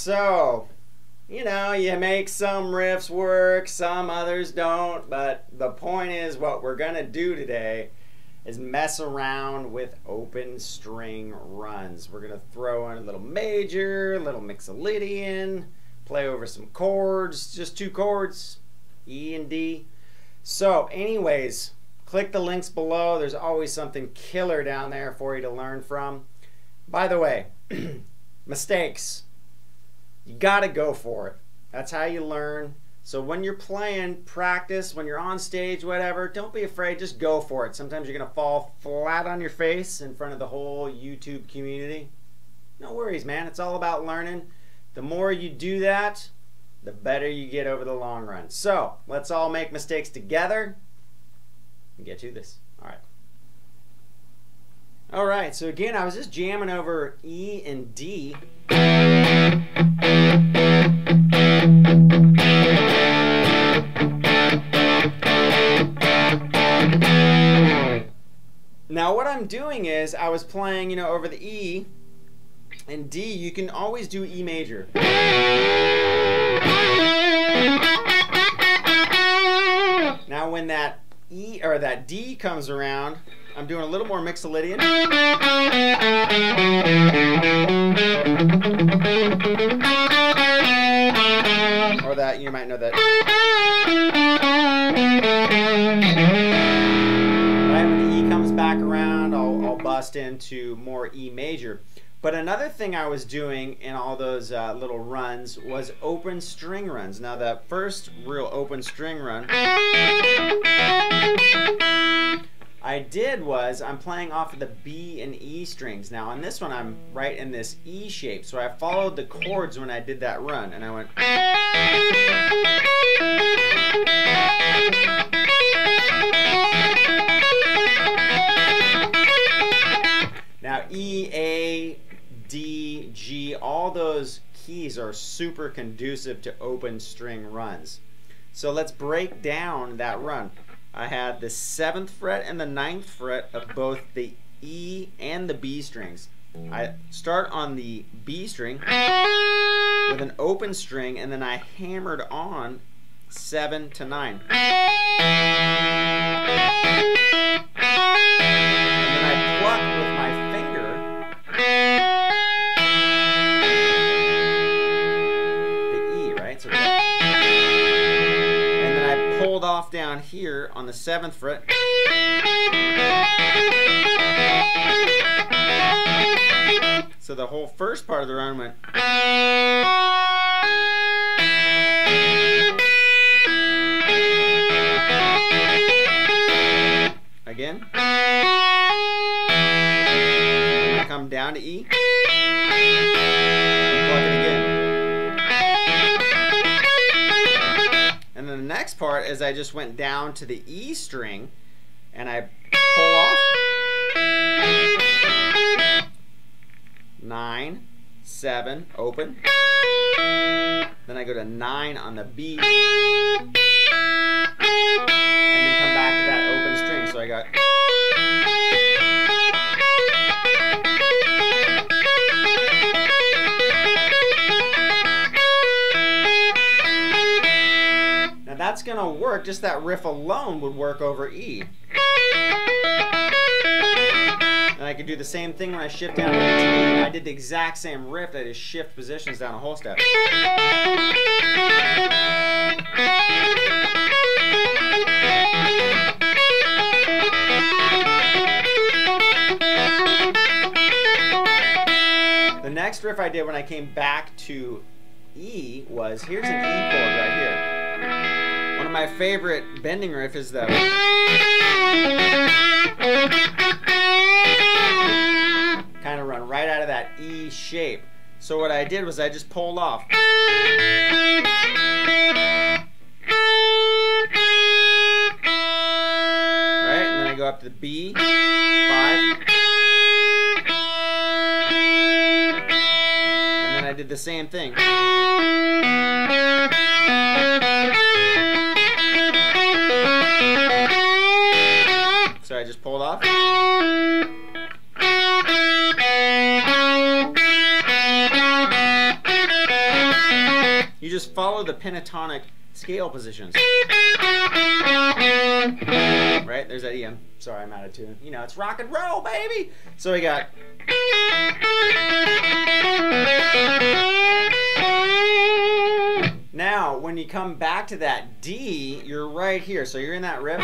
So, you know, you make some riffs work, some others don't, but the point is what we're gonna do today is mess around with open string runs. We're gonna throw in a little major, a little mixolydian, play over some chords, just two chords, E and D. So anyways, click the links below. There's always something killer down there for you to learn from. By the way, mistakes, you gotta go for it. That's how you learn. So when you're playing, practice, when you're on stage, whatever, don't be afraid, just go for it. Sometimes you're gonna fall flat on your face in front of the whole YouTube community. No worries, man, it's all about learning. The more you do that, the better you get over the long run. So let's all make mistakes together and get to this. All right, so again, I was just jamming over E and D. Now what I'm doing is I was playing, you know, over the E and D. You can always do E major. Now when that E or that D comes around, I'm doing a little more mixolydian. Or that, you might know that. Right, when the E comes back around, I'll bust into more E major. But another thing I was doing in all those little runs was open string runs. Now the first real open string run I did was I'm playing off of the B and E strings. Now on this one I'm right in this E shape, so I followed the chords when I did that run, and I went. Now E, A, D, G, all those keys are super conducive to open string runs. So let's break down that run. I had the 7th fret and the 9th fret of both the E and the B strings. I start on the B string with an open string, and then I hammered on 7 to 9. And then I plucked with my finger the E, right? So and then I pulled off down here on the 7th fret. So the whole first part of the run went. Again. And I come down to E. And plug it again. And then the next part is I just went down to the E string and I pull off 9, 7, open. Then I go to 9 on the B, and then come back to that open string. So I got. Now that's gonna work, just that riff alone would work over E. And I could do the same thing when I shift down to the T. I did the exact same riff, I just shift positions down a whole step. The next riff I did when I came back to E was, here's an E chord right here. One of my favorite bending riff is the kind of run right out of that E shape. So what I did was I just pulled off. Right, and then I go up to the B, 5. And then I did the same thing. So I just pulled off. follow the pentatonic scale positions. Right? There's that E. Sorry, I'm out of tune. You know, it's rock and roll, baby! So we got... Now, when you come back to that D, you're right here. So you're in that riff.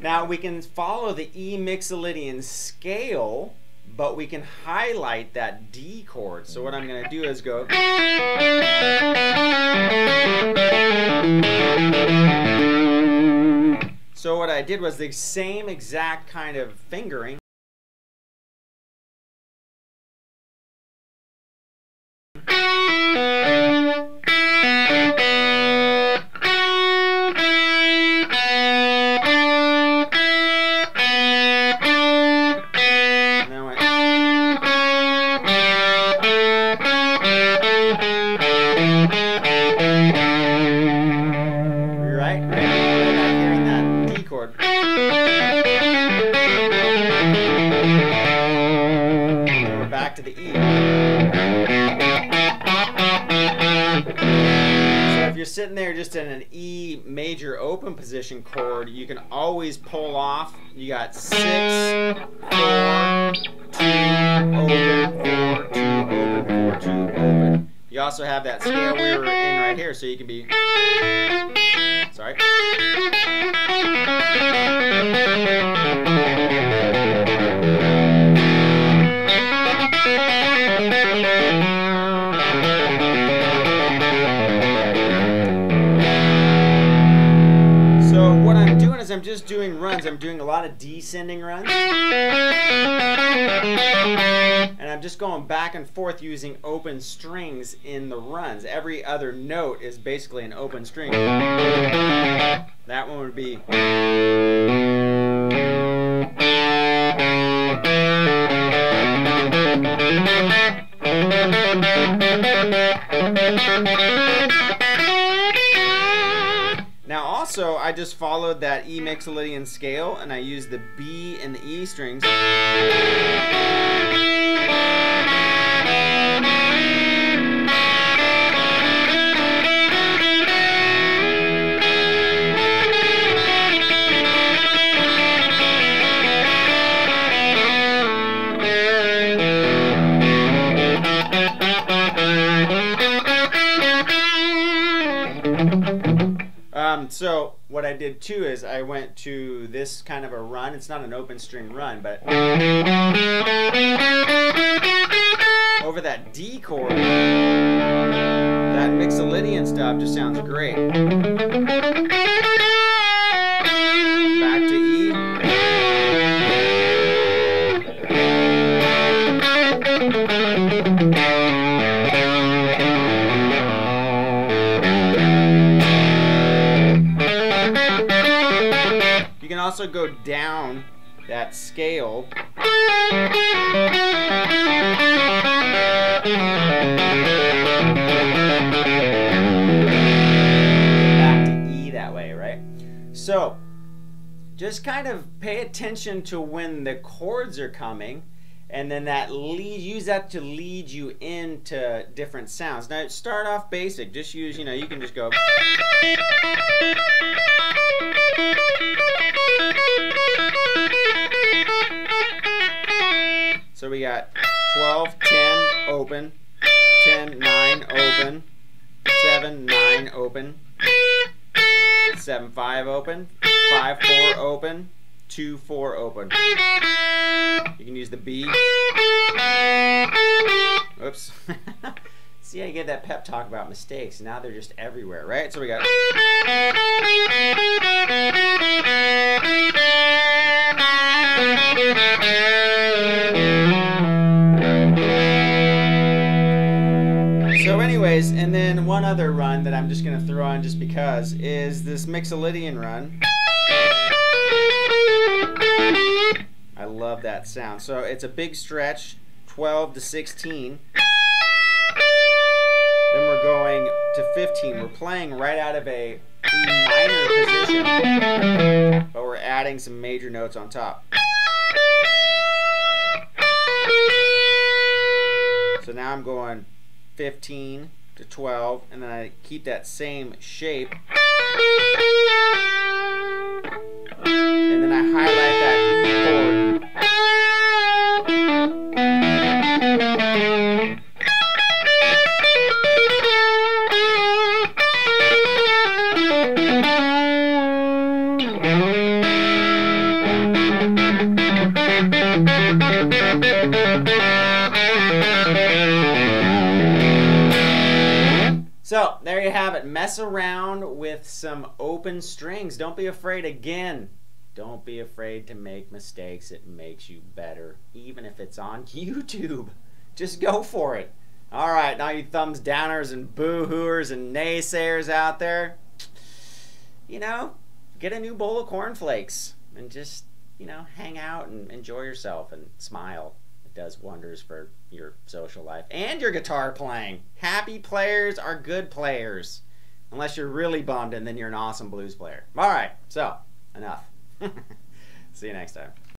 Now we can follow the E mixolydian scale, but we can highlight that D chord. So what I'm going to do is go... So what I did was the same exact kind of fingering. Back to the E. So if you're sitting there just in an E major open position chord, you can always pull off. You got 6, 4, 2, open, 4, 2, open, 4, 2, open. You also have that scale we were in right here, so you can be... Sorry. So what I'm doing is I'm just doing runs. I'm doing a lot of descending runs. And I'm just going back and forth using open strings in the runs. Every other note is basically an open string. That one would be... Now also, I just followed that E mixolydian scale and I used the B and the E strings. So what I did too is I went to this kind of a run. It's not an open string run, but over that D chord, that mixolydian stuff just sounds great. Back to E. You can also go down that scale. Back to E that way, right? So just kind of pay attention to when the chords are coming, and then use that to lead you into different sounds. Now start off basic. Just use, you can just go. So we got 12, 10, open, 10, 9, open, 7, 9, open, 7, 5, open, 5, 4, open, 2, 4, open. You can use the B. Oops. See, I gave that pep talk about mistakes. Now they're just everywhere, right? So we got... So anyways, and then one other run that I'm just going to throw on just because is this mixolydian run. I love that sound. So it's a big stretch, 12 to 16. Then we're going to 15. We're playing right out of a E minor position, but we're adding some major notes on top. So now I'm going 15 to 12, and then I keep that same shape. And then I highlight that E chord. So, there you have it. Mess around with some open strings. Don't be afraid, again, don't be afraid to make mistakes. It makes you better, even if it's on YouTube. Just go for it. All right, now you thumbs downers and boo-hooers and naysayers out there, you know, get a new bowl of cornflakes and just, you know, hang out and enjoy yourself and smile. Does wonders for your social life and your guitar playing. Happy players are good players. Unless you're really bummed and then you're an awesome blues player. All right, so enough. See you next time.